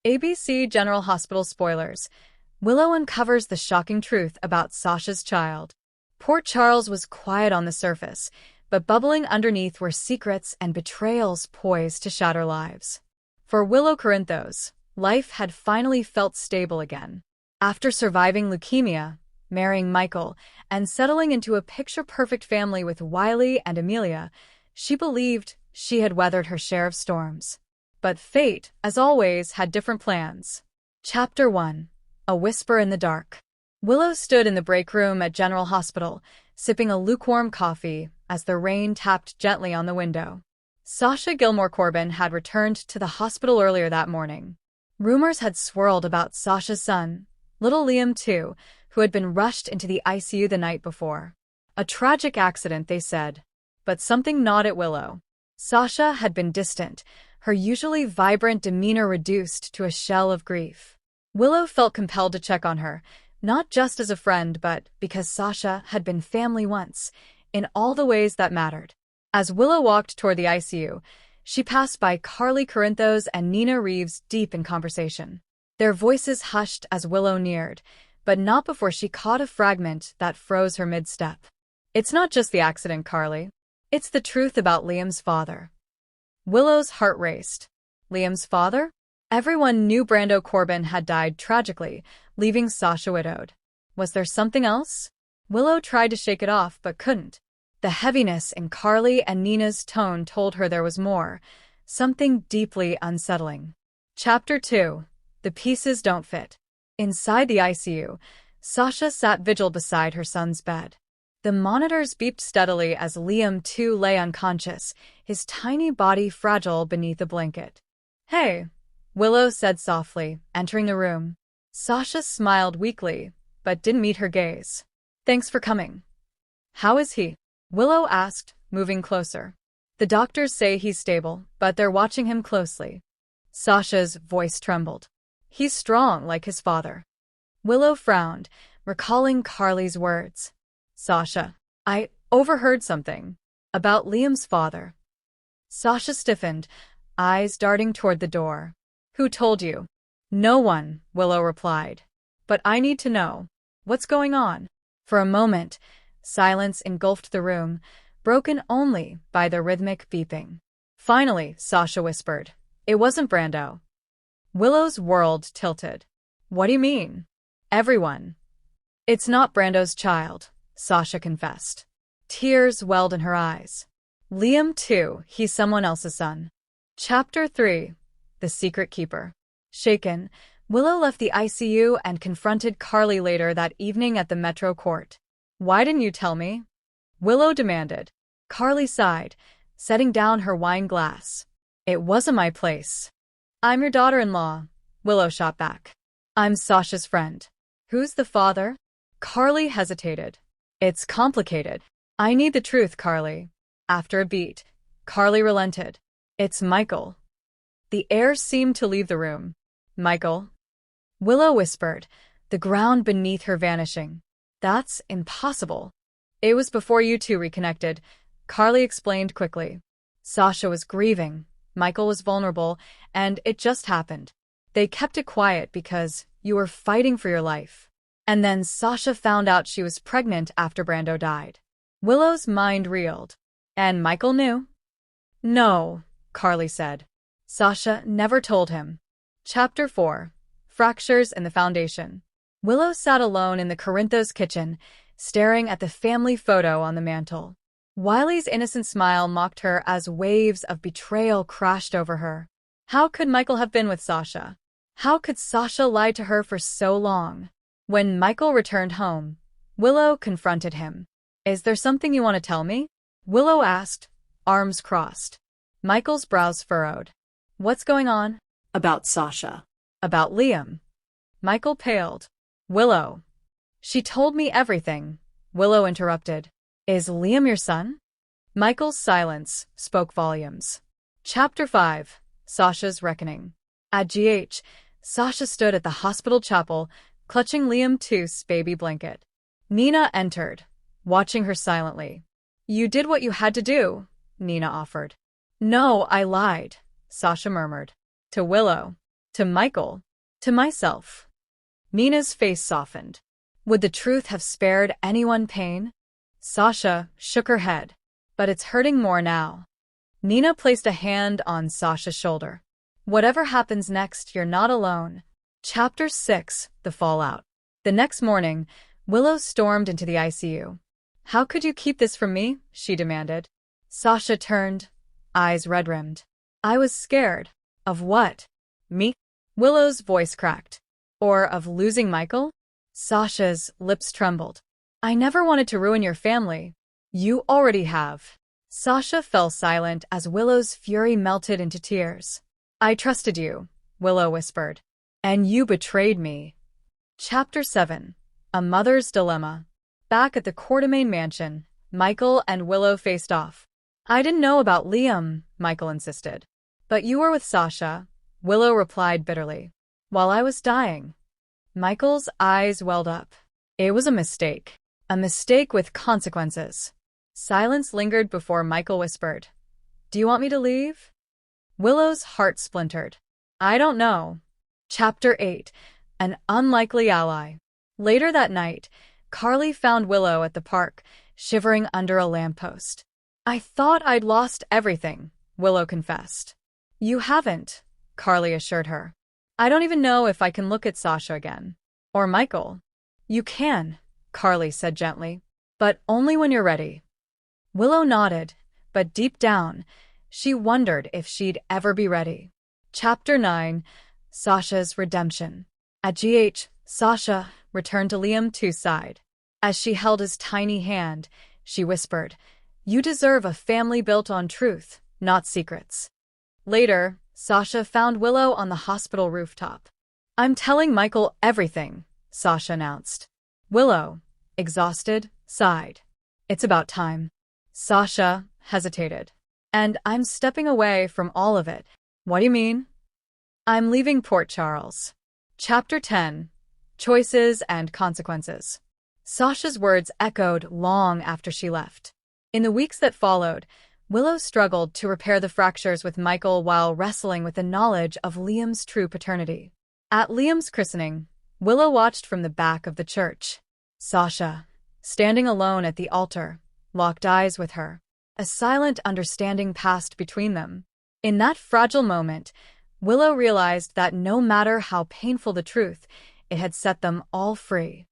ABC General Hospital spoilers. Willow uncovers the shocking truth about Sasha's child. Port Charles was quiet on the surface, but bubbling underneath were secrets and betrayals poised to shatter lives. For Willow Corinthos, life had finally felt stable again. After surviving leukemia, marrying Michael, and settling into a picture-perfect family with Wiley and Amelia, she believed she had weathered her share of storms. But fate, as always, had different plans. Chapter 1. A Whisper in the Dark. Willow stood in the break room at General Hospital, sipping a lukewarm coffee as the rain tapped gently on the window. Sasha Gilmore Corbin had returned to the hospital earlier that morning. Rumors had swirled about Sasha's son, little Liam too, who had been rushed into the ICU the night before. A tragic accident, they said. But something gnawed at Willow. Sasha had been distant, her usually vibrant demeanor reduced to a shell of grief. Willow felt compelled to check on her, not just as a friend but because Sasha had been family once, in all the ways that mattered. As Willow walked toward the ICU, she passed by Carly Corinthos and Nina Reeves deep in conversation. Their voices hushed as Willow neared, but not before she caught a fragment that froze her mid-step. "It's not just the accident, Carly. It's the truth about Liam's father." Willow's heart raced. Liam's father? Everyone knew Brando Corbin had died tragically, leaving Sasha widowed. Was there something else? Willow tried to shake it off but couldn't. The heaviness in Carly and Nina's tone told her there was more, something deeply unsettling. Chapter 2. The Pieces Don't Fit. Inside the ICU, Sasha sat vigil beside her son's bed. The monitors beeped steadily as Liam too lay unconscious, his tiny body fragile beneath a blanket. "Hey," Willow said softly, entering the room. Sasha smiled weakly, but didn't meet her gaze. "Thanks for coming." "How is he?" Willow asked, moving closer. "The doctors say he's stable, but they're watching him closely." Sasha's voice trembled. "He's strong like his father." Willow frowned, recalling Carly's words. "Sasha, I overheard something about Liam's father." Sasha stiffened, eyes darting toward the door. "Who told you?" "No one," Willow replied. "But I need to know. What's going on?" For a moment, silence engulfed the room, broken only by the rhythmic beeping. Finally, Sasha whispered, "It wasn't Brando." Willow's world tilted. "What do you mean?" "Everyone." "It's not Brando's child," Sasha confessed. Tears welled in her eyes. "Liam too, he's someone else's son." Chapter 3. The Secret Keeper. Shaken, Willow left the ICU and confronted Carly later that evening at the Metro Court. "Why didn't you tell me?" Willow demanded. Carly sighed, setting down her wine glass. "It wasn't my place." "I'm your daughter-in-law," Willow shot back. "I'm Sasha's friend." "Who's the father?" Carly hesitated. "It's complicated. I need the truth, Carly." After a beat, Carly relented. "It's Michael." The air seemed to leave the room. "Michael?" Willow whispered, the ground beneath her vanishing. "That's impossible." "It was before you two reconnected," Carly explained quickly. "Sasha was grieving, Michael was vulnerable, and it just happened. They kept it quiet because you were fighting for your life. And then Sasha found out she was pregnant after Brando died." Willow's mind reeled. "And Michael knew?" "No," Carly said. "Sasha never told him." Chapter 4. Fractures in the Foundation. Willow sat alone in the Corinthos kitchen, staring at the family photo on the mantel. Wiley's innocent smile mocked her as waves of betrayal crashed over her. How could Michael have been with Sasha? How could Sasha lie to her for so long? When Michael returned home, Willow confronted him. "Is there something you want to tell me?" Willow asked, arms crossed. Michael's brows furrowed. "What's going on?" "About Sasha." "About Liam." Michael paled. "Willow." "She told me everything," Willow interrupted. "Is Liam your son?" Michael's silence spoke volumes. Chapter 5. Sasha's Reckoning. At GH, Sasha stood at the hospital chapel, clutching Liam Tooth's baby blanket. Nina entered, watching her silently. "You did what you had to do," Nina offered. "No, I lied," Sasha murmured. "To Willow." To Michael. To myself. Nina's face softened. Would the truth have spared anyone pain? Sasha shook her head. But it's hurting more now. Nina placed a hand on Sasha's shoulder. Whatever happens next, you're not alone. Chapter 6. The Fallout. The next morning, Willow stormed into the ICU. How could you keep this from me? She demanded. Sasha turned, eyes red-rimmed. I was scared. Of what? Me? Willow's voice cracked. Or of losing Michael? Sasha's lips trembled. I never wanted to ruin your family. You already have. Sasha fell silent as Willow's fury melted into tears. I trusted you, Willow whispered. And you betrayed me. Chapter 7. A Mother's Dilemma. Back at the Quartermain mansion, Michael and Willow faced off. I didn't know about Liam, Michael insisted. But you were with Sasha, Willow replied bitterly. While I was dying. Michael's eyes welled up. It was a mistake. A mistake with consequences. Silence lingered before Michael whispered. Do you want me to leave? Willow's heart splintered. I don't know. Chapter 8. An Unlikely Ally. Later that night, Carly found Willow at the park, shivering under a lamppost. I thought I'd lost everything, Willow confessed. You haven't, Carly assured her. I don't even know if I can look at Sasha again. Or Michael. You can, Carly said gently. But only when you're ready. Willow nodded, but deep down, she wondered if she'd ever be ready. Chapter 9. Sasha's Redemption. At GH, Sasha returned to Liam Two's side. As she held his tiny hand, she whispered, You deserve a family built on truth, not secrets. Later, Sasha found Willow on the hospital rooftop. I'm telling Michael everything, Sasha announced. Willow, exhausted, sighed. It's about time. Sasha hesitated. And I'm stepping away from all of it. What do you mean? I'm leaving Port Charles. Chapter 10. Choices and Consequences. Sasha's words echoed long after she left. In the weeks that followed, Willow struggled to repair the fractures with Michael while wrestling with the knowledge of Liam's true paternity. At Liam's christening, Willow watched from the back of the church. Sasha, standing alone at the altar, locked eyes with her. A silent understanding passed between them. In that fragile moment, Willow realized that no matter how painful the truth, it had set them all free.